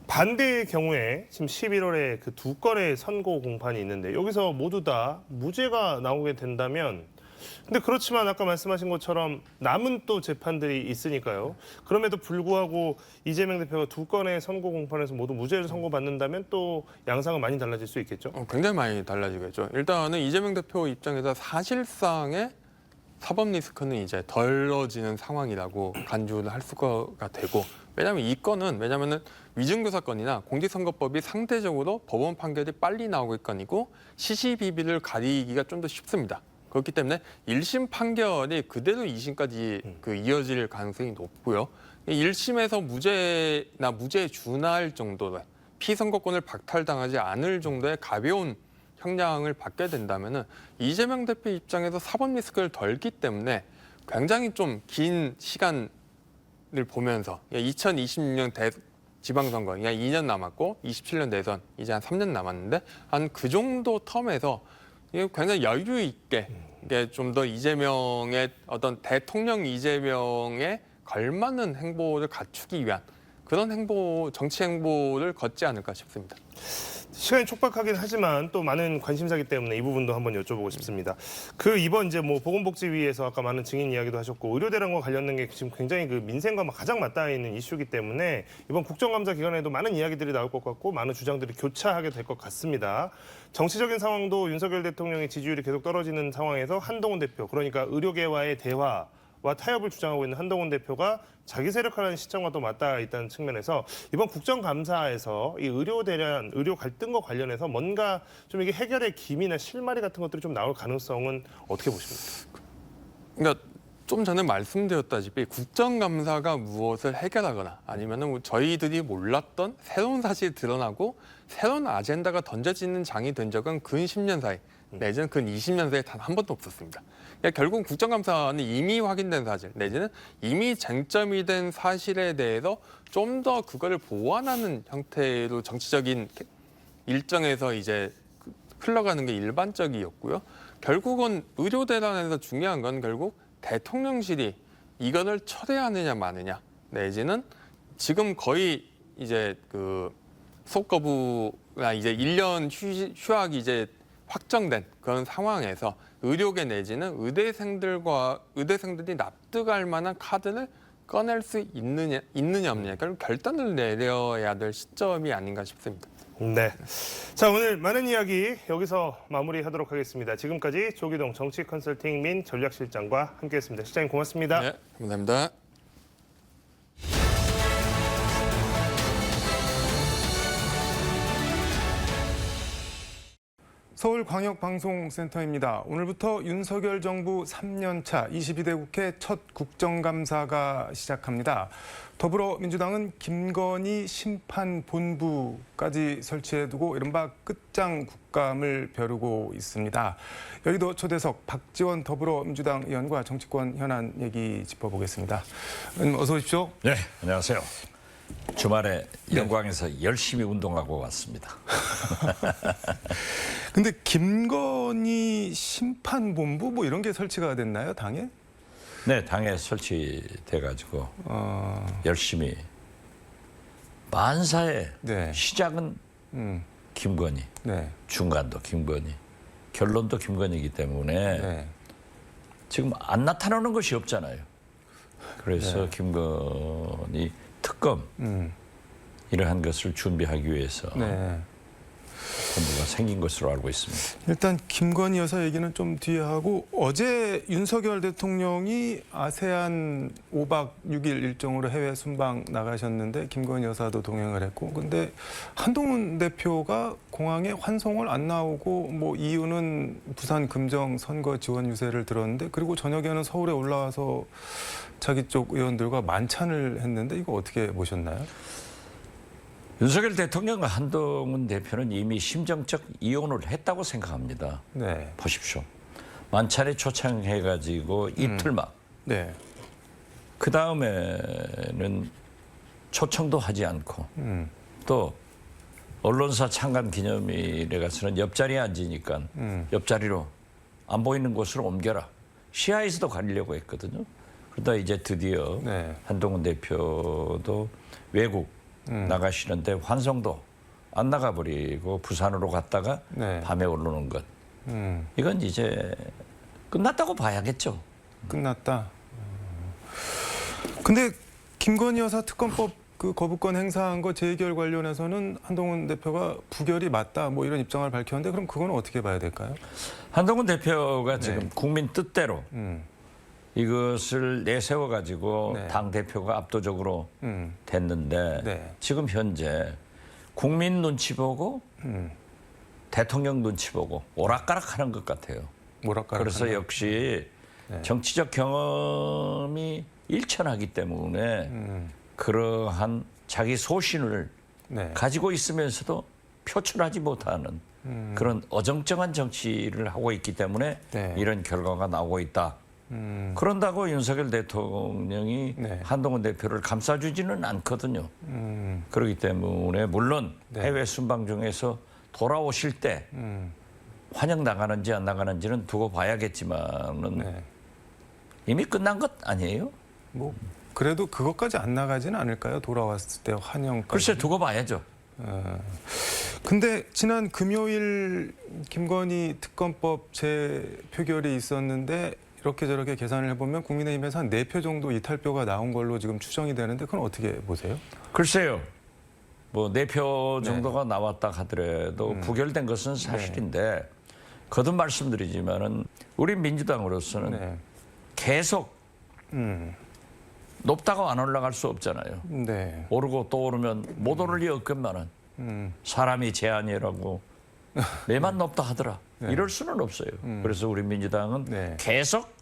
반대의 경우에 지금 11월에 그 두 건의 선고 공판이 있는데 여기서 모두 다 무죄가 나오게 된다면 근데 그렇지만 아까 말씀하신 것처럼 남은 또 재판들이 있으니까요. 그럼에도 불구하고 이재명 대표가 두 건의 선고 공판에서 모두 무죄를 선고받는다면 또 양상은 많이 달라질 수 있겠죠? 굉장히 많이 달라지겠죠. 일단은 이재명 대표 입장에서 사실상의 사법 리스크는 이제 덜어지는 상황이라고 간주를 할 수가 되고 왜냐면은 위증교 사건이나 공직선거법이 상대적으로 법원 판결이 빨리 나오길 건이고 시시비비를 가리기가 좀 더 쉽습니다. 그렇기 때문에 1심 판결이 그대로 2심까지 이어질 가능성이 높고요. 1심에서 무죄에 준할 정도의 피선거권을 박탈당하지 않을 정도의 가벼운 형량을 받게 된다면은 이재명 대표 입장에서 사법 리스크를 덜기 때문에 굉장히 좀 긴 시간을 보면서 2026년 지방선거, 그러니까 2년 남았고 27년 대선 이제 한 3년 남았는데 한 그 정도 텀에서 굉장히 여유 있게 좀 더 이재명의 어떤 대통령 이재명에 걸맞는 행보를 갖추기 위한 그런 정치 행보를 걷지 않을까 싶습니다. 시간이 촉박하긴 하지만 또 많은 관심사기 때문에 이 부분도 한번 여쭤보고 싶습니다. 이번 이제 보건복지위에서 아까 많은 증인 이야기도 하셨고 의료대란과 관련된 게 지금 굉장히 그 민생과 가장 맞닿아 있는 이슈이기 때문에 이번 국정감사 기간에도 많은 이야기들이 나올 것 같고 많은 주장들이 교차하게 될 것 같습니다. 정치적인 상황도 윤석열 대통령의 지지율이 계속 떨어지는 상황에서 한동훈 대표 그러니까 의료계와의 대화와 타협을 주장하고 있는 한동훈 대표가 자기 세력화라는 시점과 또 맞닿아 있다는 측면에서 이번 국정감사에서 이 의료 갈등과 관련해서 뭔가 좀 이게 해결의 기미나 실마리 같은 것들이 좀 나올 가능성은 어떻게 보십니까? 그러니까 좀 전에 말씀드렸다시피 국정감사가 무엇을 해결하거나 아니면은 저희들이 몰랐던 새로운 사실이 드러나고 새로운 아젠다가 던져지는 장이 된 적은 근 10년 사이 내지는 근 20년 사이에 단 한 번도 없었습니다. 그러니까 결국 국정감사는 이미 확인된 사실 내지는 이미 쟁점이 된 사실에 대해서 좀 더 그거를 보완하는 형태로 정치적인 일정에서 이제 흘러가는 게 일반적이었고요. 결국은 의료대란에서 중요한 건 결국 대통령실이 이거를 철회하느냐 마느냐 내지는 지금 거의 이제 수업 거부가 이제 1년 휴학이 이제 확정된 그런 상황에서 의료계 내지는 의대생들이 납득할 만한 카드를 꺼낼 수 있느냐 없느냐 결국 결단을 내려야 될 시점이 아닌가 싶습니다. 네. 자, 오늘 많은 이야기 여기서 마무리하도록 하겠습니다. 지금까지 조기동 정치 컨설팅 민 전략실장과 함께했습니다. 실장님 고맙습니다. 네, 감사합니다. 서울광역방송센터입니다. 오늘부터 윤석열 정부 3년차 22대 국회 첫 국정감사가 시작합니다. 더불어민주당은 김건희 심판본부까지 설치해두고 이른바 끝장 국감을 벼르고 있습니다. 여의도 초대석 박지원 더불어민주당 의원과 정치권 현안 얘기 짚어보겠습니다. 어서 오십시오. 네, 안녕하세요. 주말에 영광에서 열심히 운동하고 왔습니다. 근데 김건희 심판본부 뭐 이런 게 설치가 됐나요, 당에? 네, 당에 설치돼가지고 열심히 만사의 네. 시작은 김건희, 네. 중간도 김건희, 결론도 김건희이기 때문에 네. 지금 안 나타나는 것이 없잖아요. 그래서 김건희 특검 이러한 것을 준비하기 위해서 네. 본부가 생긴 것으로 알고 있습니다. 일단 김건희 여사 얘기는 좀 뒤에 하고 어제 윤석열 대통령이 아세안 5박 6일 일정으로 해외 순방 나가셨는데 김건희 여사도 동행을 했고 근데 한동훈 대표가 공항에 환송을 안 나오고 뭐 이유는 부산 금정 선거 지원 유세를 들었는데 그리고 저녁에는 서울에 올라와서 자기 쪽 의원들과 만찬을 했는데 이거 어떻게 보셨나요? 윤석열 대통령과 한동훈 대표는 이미 심정적 이혼을 했다고 생각합니다. 네. 보십시오. 만찬에 초청해가지고 이틀만. 네. 그 다음에는 초청도 하지 않고 또 언론사 창간 기념일에 가서는 옆자리에 앉으니까 옆자리로 안 보이는 곳으로 옮겨라. 시야에서도 가리려고 했거든요. 그러다 이제 드디어 네. 한동훈 대표도 외국 나가시는데 환송도 안 나가버리고 부산으로 갔다가 네. 밤에 오르는 것. 음. 이건 이제 끝났다고 봐야겠죠. 끝났다. 근데 김건희 여사 특검법 그 거부권 행사한 거 재결 관련해서는 한동훈 대표가 부결이 맞다 뭐 이런 입장을 밝혔는데 그럼 그건 어떻게 봐야 될까요? 한동훈 대표가 지금 국민 뜻대로 음. 이것을 내세워 가지고 네. 당 대표가 압도적으로 됐는데 네. 지금 현재 국민 눈치 보고 대통령 눈치 보고 오락가락하는 것 같아요. 뭐랄까. 그래서 역시 네. 정치적 경험이 일천하기 때문에 그러한 자기 소신을 네. 가지고 있으면서도 표출하지 못하는 그런 어정쩡한 정치를 하고 있기 때문에 네. 이런 결과가 나오고 있다. 그런다고 윤석열 대통령이 네. 한동훈 대표를 감싸주지는 않거든요. 그렇기 때문에 물론 네. 해외 순방 중에서 돌아오실 때 환영 나가는지 안 나가는지는 두고 봐야겠지만은 네. 이미 끝난 것 아니에요? 뭐 그래도 그것까지 안 나가지는 않을까요? 돌아왔을 때 환영까지. 글쎄 두고 봐야죠. 근데 지난 금요일 김건희 특검법 재표결이 있었는데 이렇게 저렇게 계산을 해보면 국민의힘에서 한 4표 정도 이탈표가 나온 걸로 지금 추정이 되는데 그건 어떻게 보세요? 글쎄요. 뭐 4표 정도가 나왔다 하더라도 부결된 것은 사실인데 거듭 말씀드리지만은 우리 민주당으로서는 네. 계속 높다가 안 올라갈 수 없잖아요. 네. 오르고 또 오르면 못 오를 리 없겠만은 사람이 제한이라고 매만 높다 하더라. 이럴 수는 없어요. 그래서 우리 민주당은 네. 계속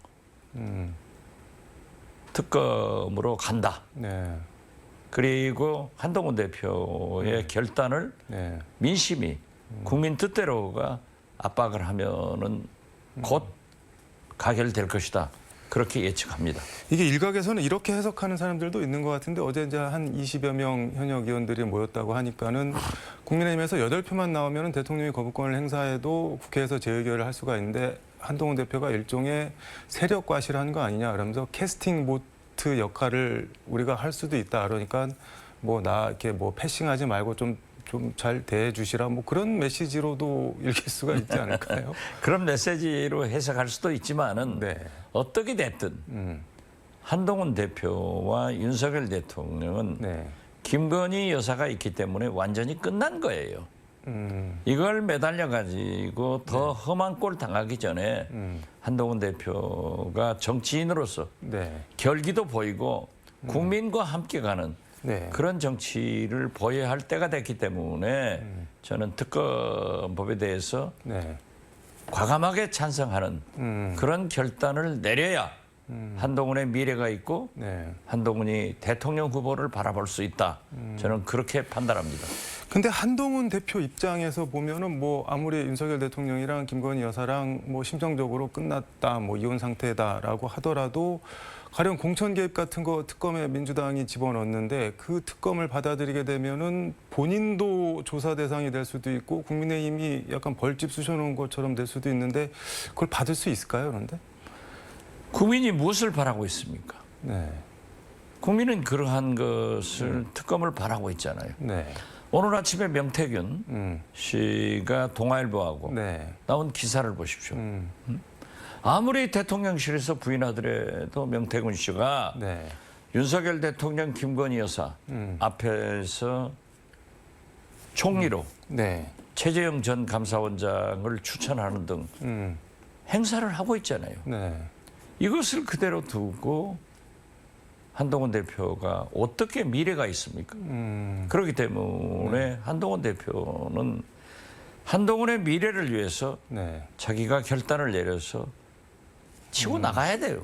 특검으로 간다. 네. 그리고 한동훈 대표의 결단을 네. 민심이 국민 뜻대로가 압박을 하면은 곧 가결될 것이다. 그렇게 예측합니다. 이게 일각에서는 이렇게 해석하는 사람들도 있는 것 같은데 어제 이제 한 20여 명 현역 의원들이 모였다고 하니까는 국민의힘에서 8표만 나오면 대통령이 거부권을 행사해도 국회에서 재의결을 할 수가 있는데 한동훈 대표가 일종의 세력 과시를 거 아니냐 그러면서 캐스팅 보트 역할을 우리가 할 수도 있다. 그러니까 뭐 나 이렇게 뭐 패싱하지 말고 좀 잘 대해주시라 뭐 그런 메시지로도 읽힐 수가 있지 않을까요? 그런 메시지로 해석할 수도 있지만은 네. 어떻게 됐든 한동훈 대표와 윤석열 대통령은 네. 김건희 여사가 있기 때문에 완전히 끝난 거예요. 이걸 매달려 가지고 더 험한 꼴 당하기 전에 한동훈 대표가 정치인으로서 네. 결기도 보이고 국민과 함께 가는 네. 그런 정치를 보여야 할 때가 됐기 때문에 저는 특검법에 대해서 네. 과감하게 찬성하는 그런 결단을 내려야 한동훈의 미래가 있고 네. 한동훈이 대통령 후보를 바라볼 수 있다. 저는 그렇게 판단합니다. 근데 한동훈 대표 입장에서 보면은 뭐 아무리 윤석열 대통령이랑 김건희 여사랑 뭐 심정적으로 끝났다, 뭐 이혼 상태다라고 하더라도 가령 공천 개입 같은 거 특검에 민주당이 집어넣는데 그 특검을 받아들이게 되면은 본인도 조사 대상이 될 수도 있고 국민의힘이 약간 벌집 쑤셔놓은 것처럼 될 수도 있는데 그걸 받을 수 있을까요, 그런데? 국민이 무엇을 바라고 있습니까? 네, 국민은 그러한 것을 특검을 바라고 있잖아요. 네, 오늘 아침에 명태균 씨가 동아일보하고 네, 나온 기사를 보십시오. 아무리 대통령실에서 부인하더라도 명태균 씨가 네, 윤석열 대통령 김건희 여사 앞에서 총리로 네. 최재형 전 감사원장을 추천하는 등 행사를 하고 있잖아요. 네. 이것을 그대로 두고 한동훈 대표가 어떻게 미래가 있습니까? 그렇기 때문에 한동훈 대표는 한동훈의 미래를 위해서 네. 자기가 결단을 내려서 치고 나가야 돼요.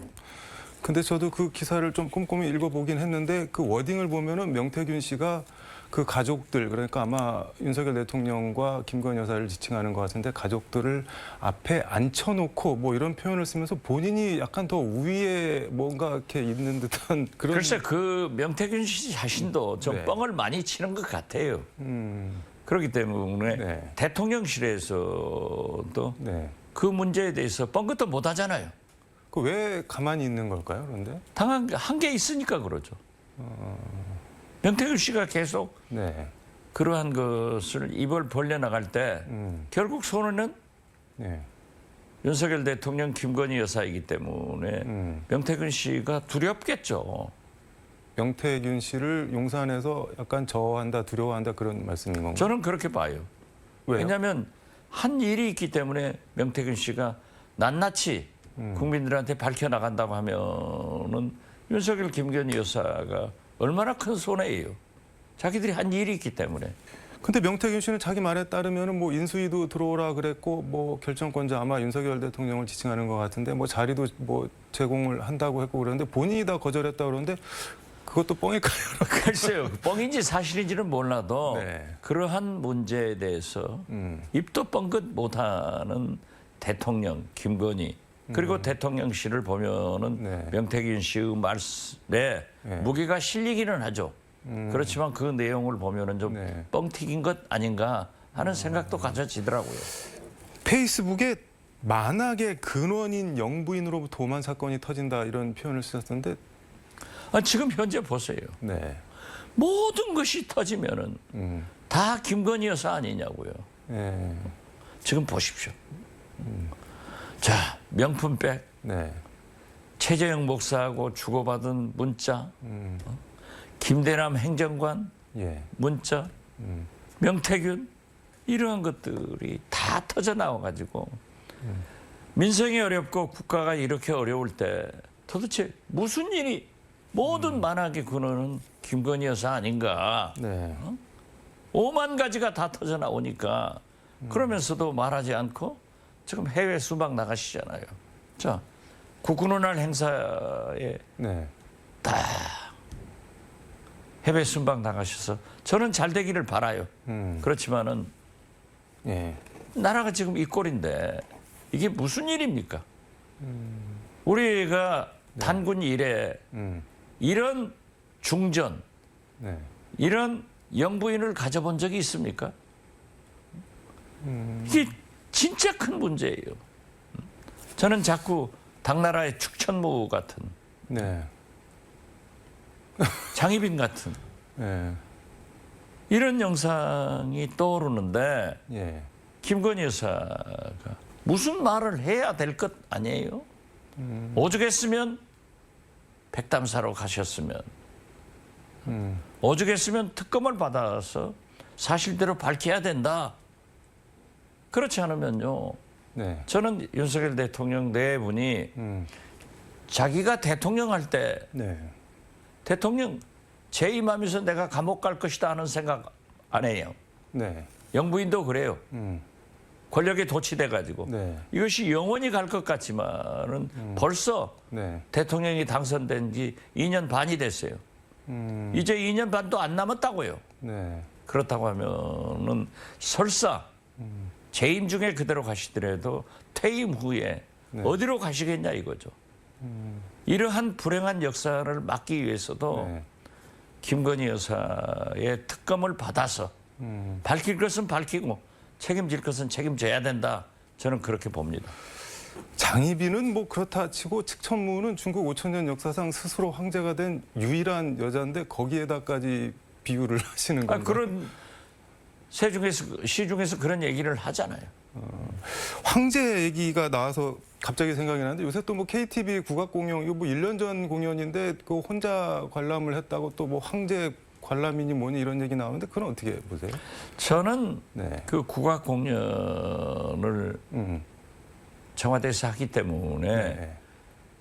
근데 저도 그 기사를 좀 꼼꼼히 읽어보긴 했는데 그 워딩을 보면은 명태균 씨가 그 가족들, 그러니까 아마 윤석열 대통령과 김건희 여사를 지칭하는 것 같은데 가족들을 앞에 앉혀놓고 뭐 이런 표현을 쓰면서 본인이 약간 더 우위에 뭔가 이렇게 있는 듯한 그런. 글쎄 그 명태균 씨 자신도 좀 네. 뻥을 많이 치는 것 같아요. 그렇기 때문에 네. 대통령실에서도 네. 그 문제에 대해서 뻥긋도 못 하잖아요. 그 왜 가만히 있는 걸까요? 그런데? 당한 게 있으니까 그러죠. 명태균 씨가 계속 네. 그러한 것을 입을 벌려나갈 때 결국 손해는 네. 윤석열 대통령 김건희 여사이기 때문에 명태균 씨가 두렵겠죠. 명태균 씨를 용산에서 약간 저한다, 두려워한다 그런 말씀인 건가요? 저는 그렇게 봐요. 왜요? 왜냐하면 한 일이 있기 때문에 명태균 씨가 낱낱이 국민들한테 밝혀나간다고 하면은 윤석열 김건희 여사가 얼마나 큰 손해예요. 자기들이 한 일이 있기 때문에. 근데 명태균 씨는 자기 말에 따르면은 뭐 인수위도 들어오라 그랬고 뭐 결정권자 아마 윤석열 대통령을 지칭하는 것 같은데 뭐 자리도 뭐 제공을 한다고 했고 그러는데 본인이 다 거절했다 그러는데 그것도 뻥일까요? 글쎄요. 뻥인지 사실인지는 몰라도 네. 그러한 문제에 대해서 입도 뻥긋 못하는 대통령 김건희 그리고 대통령실을 보면은 네. 명태균 씨의 말씀에 무게가 실리기는 하죠. 그렇지만 그 내용을 보면은 좀 네. 뻥튀긴 것 아닌가 하는 생각도 가져지더라고요. 페이스북에 만악의 근원인 영부인으로부터 오만 사건이 터진다 이런 표현을 쓰셨던데 지금 현재 보세요. 네. 모든 것이 터지면은 다 김건희 여사 아니냐고요. 네. 지금 보십시오. 자, 명품백, 네. 최재형 목사하고 주고받은 문자, 김대남 행정관 예. 문자, 명태균 이러한 것들이 다 터져 나와가지고 민생이 어렵고 국가가 이렇게 어려울 때 도대체 무슨 일이 모든 만악의 근원은 김건희 여사 아닌가. 네. 5만 가지가 다 터져 나오니까 그러면서도 말하지 않고 지금 해외 수박 나가시잖아요. 자, 국군의 날 행사에 네. 해외 순방 나가셔서 저는 잘 되기를 바라요. 그렇지만은 예. 나라가 지금 이 꼴인데 이게 무슨 일입니까? 우리가 단군 이래 이런 중전, 네. 이런 영부인을 가져본 적이 있습니까? 이게 진짜 큰 문제예요. 저는 자꾸 당나라의 축천무 같은 네. 장희빈 같은 네. 이런 영상이 떠오르는데 예. 김건희 여사가 무슨 말을 해야 될 것 아니에요? 오죽했으면 백담사로 가셨으면 오죽했으면 특검을 받아서 사실대로 밝혀야 된다. 그렇지 않으면요. 네. 저는 윤석열 대통령 네 분이 자기가 대통령 할 때 네. 대통령 재임하면서 내가 감옥 갈 것이다 하는 생각 안 해요. 네. 영부인도 그래요. 권력에 도취돼가지고 네. 이것이 영원히 갈 것 같지만은 벌써 네. 대통령이 당선된 지 2년 반이 됐어요. 이제 2년 반도 안 남았다고요. 네. 그렇다고 하면은 설사 재임 중에 그대로 가시더라도 퇴임 후에 어디로 가시겠냐 이거죠. 이러한 불행한 역사를 막기 위해서도 네. 김건희 여사의 특검을 받아서 밝힐 것은 밝히고 책임질 것은 책임져야 된다. 저는 그렇게 봅니다. 장희빈은 뭐 그렇다 치고 측천무는 중국 5천년 역사상 스스로 황제가 된 유일한 여자인데 거기에다까지 비유를 하시는 건가요? 그런 시 중에서 그런 얘기를 하잖아요. 황제 얘기가 나와서 갑자기 생각이 나는데 요새 또 뭐 KTV 국악공연 이거 뭐 1년 전 공연인데 그 혼자 관람을 했다고 또 뭐 황제 관람이니 뭐니 이런 얘기 나오는데 그건 어떻게 보세요? 저는 네. 그 국악 공연을 청와대에서 하기 때문에 네.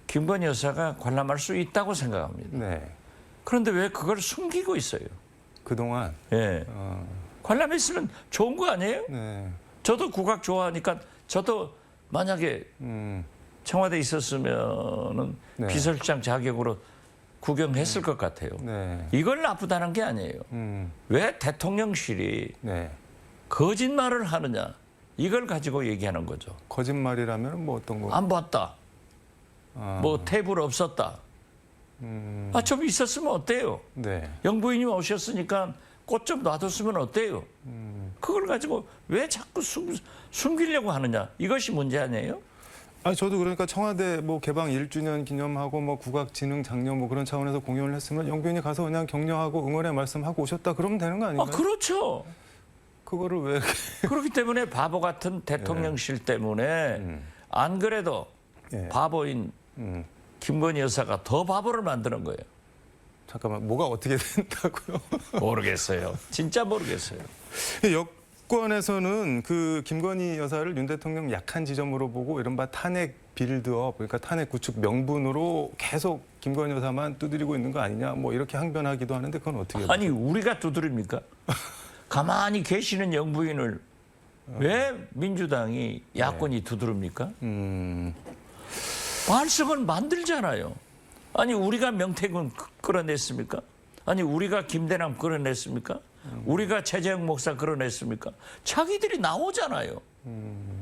김건희 여사가 관람할 수 있다고 생각합니다. 네. 그런데 왜 그걸 숨기고 있어요? 그동안 예. 관람했으면 좋은 거 아니에요? 네. 저도 국악 좋아하니까 저도 만약에 청와대에 있었으면은 네. 비서실장 자격으로 구경했을 것 같아요. 네. 이걸 나쁘다는 게 아니에요. 왜 대통령실이 네. 거짓말을 하느냐? 이걸 가지고 얘기하는 거죠. 거짓말이라면 뭐 어떤 거? 안 봤다. 뭐 테이블 없었다. 좀 있었으면 어때요? 네. 영부인님 오셨으니까 꽃 좀 놔뒀으면 어때요? 그걸 가지고 왜 자꾸 숨기려고 하느냐? 이것이 문제 아니에요? 아니 저도 그러니까 청와대 뭐 개방 1주년 기념하고 뭐 국악진흥 장려 뭐 그런 차원에서 공연을 했으면 영부인이 가서 그냥 격려하고 응원의 말씀하고 오셨다 그러면 되는 거 아닌가요? 그렇죠. 그거를 왜 그렇기 때문에 바보 같은 대통령실 때문에 안 그래도 예. 바보인 김건희 여사가 더 바보를 만드는 거예요. 잠깐만 뭐가 어떻게 된다고요? 모르겠어요. 진짜 모르겠어요. 여권에서는 그 김건희 여사를 윤 대통령 약한 지점으로 보고 이른바 탄핵 빌드업, 그러니까 탄핵 구축 명분으로 계속 김건희 여사만 두드리고 있는 거 아니냐, 뭐 이렇게 항변하기도 하는데 그건 어떻게 보세요? 아니 우리가 두드립니까? 가만히 계시는 영부인을 왜 민주당이 야권이 두드립니까? 발석은 만들잖아요. 아니 우리가 명태균 끌어냈습니까? 아니 우리가 김대남 끌어냈습니까? 우리가 최재형 목사 끌어냈습니까? 자기들이 나오잖아요.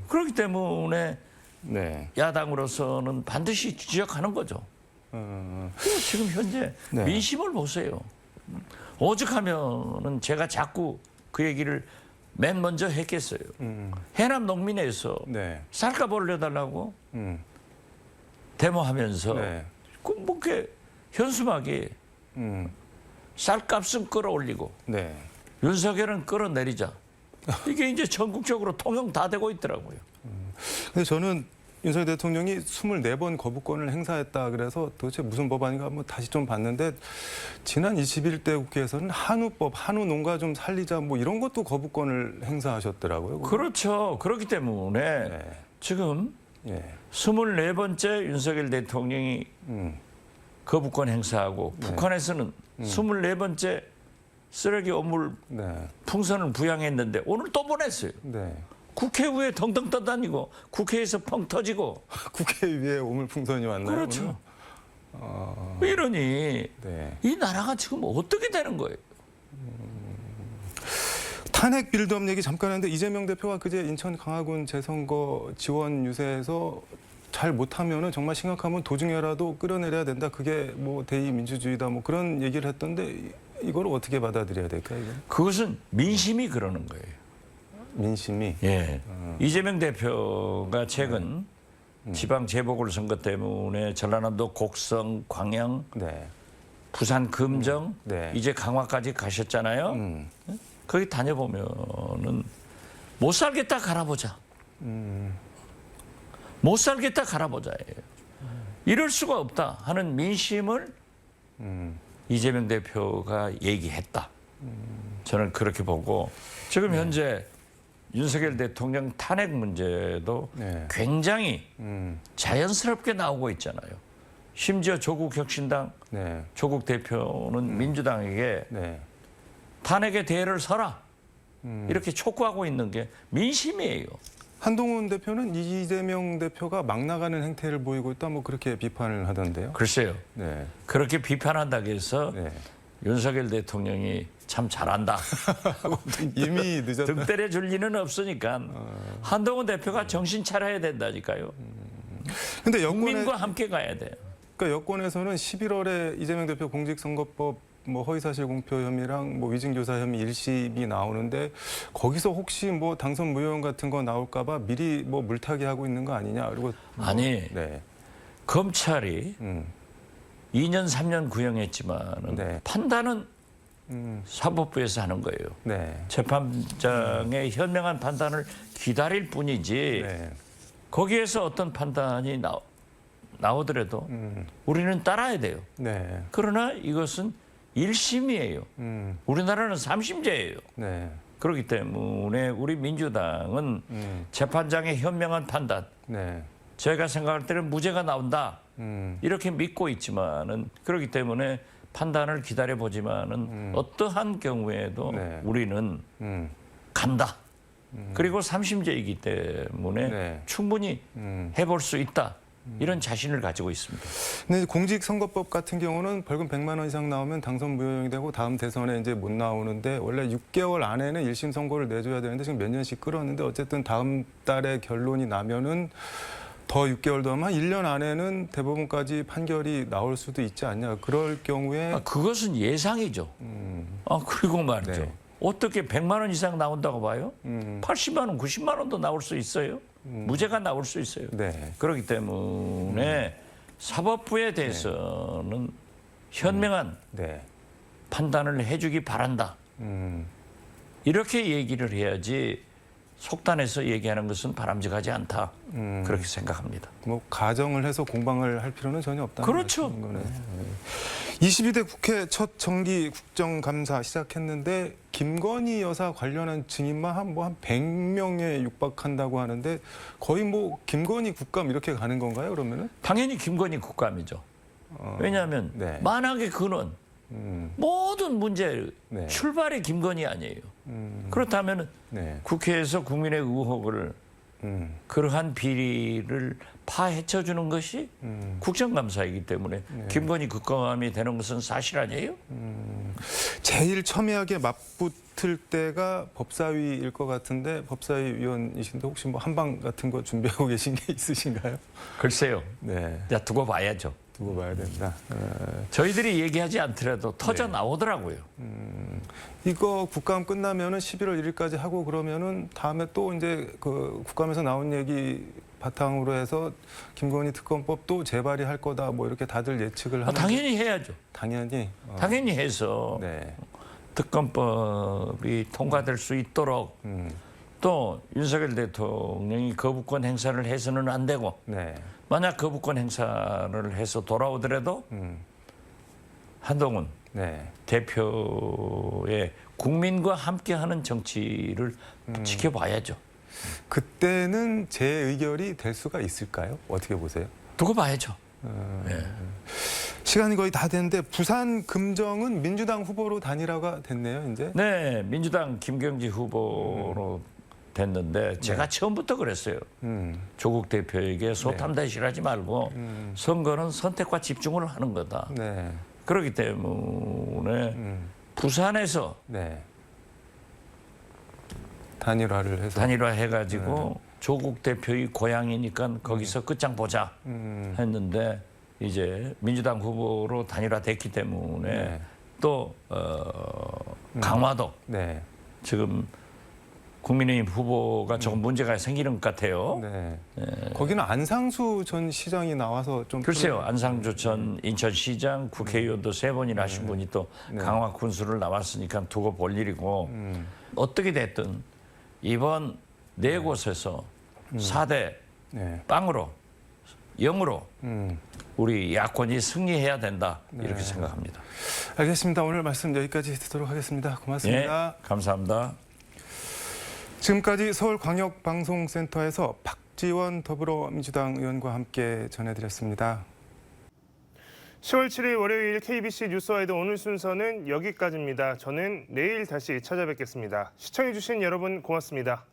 그렇기 때문에 네. 야당으로서는 반드시 지적하는 거죠. 그리고 지금 현재 네. 민심을 보세요. 오죽하면은 제가 자꾸 그 얘기를 맨 먼저 했겠어요. 해남 농민에서 네. 쌀값 올려달라고 음. 데모하면서 네. 뭐 이렇게 현수막에 쌀값은 끌어올리고 네. 윤석열은 끌어내리자. 이게 이제 전국적으로 통용 다 되고 있더라고요. 근데 저는 윤석열 대통령이 24번 거부권을 행사했다 그래서 도대체 무슨 법안인가 뭐 다시 좀 봤는데 지난 21대 국회에서는 한우법, 한우 농가 좀 살리자 뭐 이런 것도 거부권을 행사하셨더라고요. 그렇죠. 그렇기 때문에 네. 지금 예. 24번째 윤석열 대통령이 거부권 행사하고 북한에서는 24번째 쓰레기 오물 네. 풍선을 부양했는데 오늘 또 보냈어요. 네. 국회 위에 덩덩 떠다니고 국회에서 펑 터지고 국회 위에 오물풍선이 왔나요? 그렇죠. 오늘? 이러니 네. 이 나라가 지금 어떻게 되는 거예요? 탄핵 빌드업 얘기 잠깐 했는데 이재명 대표가 그제 인천 강화군 재선거 지원 유세에서 잘 못하면은 정말 심각하면 도중에라도 끌어내려야 된다. 그게 뭐 대의 민주주의다. 뭐 그런 얘기를 했던데 이걸 어떻게 받아들여야 될까요? 이건? 그것은 민심이 그러는 거예요. 민심이. 예. 이재명 대표가 최근 지방 재보궐선거 때문에 전라남도 곡성, 광양, 네. 부산 금정, 네. 이제 강화까지 가셨잖아요. 거기 다녀보면은 못 살겠다 갈아보자. 못 살겠다 갈아보자예요. 이럴 수가 없다 하는 민심을 이재명 대표가 얘기했다. 저는 그렇게 보고 지금 현재 윤석열 대통령 탄핵 문제도 네. 굉장히 자연스럽게 나오고 있잖아요. 심지어 조국 혁신당 네. 조국 대표는 민주당에게 네. 탄핵에 대해를 서라 이렇게 촉구하고 있는 게 민심이에요. 한동훈 대표는 이재명 대표가 막 나가는 행태를 보이고 있다. 뭐 그렇게 비판을 하던데요. 글쎄요. 네. 그렇게 비판한다고 해서 네. 윤석열 대통령이 참 잘한다 하고 이미 늦었다. 등 때려줄 리는 없으니까 한동훈 대표가 정신 차려야 된다니까요. 근데 여권에 국민과 함께 가야 돼요. 그러니까 여권에서는 11월에 이재명 대표 공직선거법 뭐 허위사실 공표 혐의랑 뭐 위증교사 혐의 1심이 나오는데 거기서 혹시 뭐 당선 무효형 같은 거 나올까봐 미리 뭐 물타기 하고 있는 거 아니냐 그리고 아니 네. 검찰이 2년 3년 구형했지만 네. 판단은 사법부에서 하는 거예요. 네. 재판장의 현명한 판단을 기다릴 뿐이지 네. 거기에서 어떤 판단이 나오더라도 우리는 따라야 돼요. 네. 그러나 이것은 1심이에요. 우리나라는 3심제예요. 네. 그렇기 때문에 우리 민주당은 재판장의 현명한 판단, 네. 제가 생각할 때는 무죄가 나온다 이렇게 믿고 있지만은 그렇기 때문에 판단을 기다려 보지만은 어떠한 경우에도 네. 우리는 간다. 그리고 3심제이기 때문에 네. 충분히 해볼 수 있다. 이런 자신을 가지고 있습니다. 근데 이제 공직선거법 같은 경우는 벌금 100만 원 이상 나오면 당선 무효용이 되고 다음 대선에 이제 못 나오는데 원래 6개월 안에는 1심 선고를 내줘야 되는데 지금 몇 년씩 끌었는데 어쨌든 다음 달에 결론이 나면은 더 6개월 더 하면 한 1년 안에는 대법원까지 판결이 나올 수도 있지 않냐. 그럴 경우에 그것은 예상이죠. 그리고 말이죠. 네. 어떻게 100만 원 이상 나온다고 봐요? 80만 원, 90만 원도 나올 수 있어요. 무죄가 나올 수 있어요. 네. 그렇기 때문에 사법부에 대해서는 현명한 네. 판단을 해주기 바란다. 이렇게 얘기를 해야지 속단해서 얘기하는 것은 바람직하지 않다. 그렇게 생각합니다. 뭐 가정을 해서 공방을 할 필요는 전혀 없다는 그렇죠. 말씀인 거네요. 22대 국회 첫 정기 국정감사 시작했는데 김건희 여사 관련한 증인만 한 100명에 육박한다고 하는데 거의 뭐 김건희 국감 이렇게 가는 건가요, 그러면은? 당연히 김건희 국감이죠. 왜냐하면 네. 만악의 근원, 모든 문제 네. 출발이 김건희 아니에요. 그렇다면 네. 국회에서 국민의 의혹을 그러한 비리를 파헤쳐주는 것이 국정감사이기 때문에 김건희 국감이 되는 것은 사실 아니에요? 제일 첨예하게 맞붙을 때가 법사위일 것 같은데 법사위 위원이신데 혹시 뭐 한방 같은 거 준비하고 계신 게 있으신가요? 글쎄요. 네, 자, 두고 봐야죠. 두고 봐야 된다. 저희들이 얘기하지 않더라도 터져 나오더라고요. 이거 국감 끝나면은 11월 1일까지 하고 그러면은 다음에 또 이제 그 국감에서 나온 얘기 바탕으로 해서 김건희 특검법도 재발의할 거다 뭐 이렇게 다들 예측을 하는. 당연히 해야죠. 당연히. 당연히 해서 네. 특검법이 통과될 수 있도록 또 윤석열 대통령이 거부권 행사를 해서는 안 되고 네. 만약 거부권 행사를 해서 돌아오더라도 한동훈 네. 대표의 국민과 함께하는 정치를 지켜봐야죠. 그때는 재의결이 될 수가 있을까요? 어떻게 보세요? 두고 봐야죠. 네. 시간이 거의 다 됐는데 부산 금정은 민주당 후보로 단일화가 됐네요, 이제. 네, 민주당 김경지 후보로 됐는데 제가 처음부터 그랬어요. 조국 대표에게 소탐대실하지 말고 선거는 선택과 집중을 하는 거다. 네. 그렇기 때문에 부산에서 네. 단일화를 해서. 단일화 해가지고 조국 대표의 고향이니까 거기서 끝장 보자 했는데 이제 민주당 후보로 단일화됐기 때문에 네. 또 강화도 네. 지금 국민의힘 후보가 조금 문제가 생기는 것 같아요. 네. 거기는 안상수 전 시장이 나와서 좀. 글쎄요, 안상주 전 인천시장 국회의원도 3번이나 하신 분이 또 강화 군수를 나왔으니까 두고 볼 일이고 어떻게 됐든 이번 4곳에서 4대 네. 빵으로 0으로 우리 야권이 승리해야 된다 이렇게 생각합니다. 알겠습니다. 오늘 말씀 여기까지 듣도록 하겠습니다. 고맙습니다. 네, 감사합니다. 지금까지 서울광역방송센터에서 박지원 더불어민주당 의원과 함께 전해드렸습니다. 10월 7일 월요일 KBC 뉴스와이드 오늘 순서는 여기까지입니다. 저는 내일 다시 찾아뵙겠습니다. 시청해주신 여러분 고맙습니다.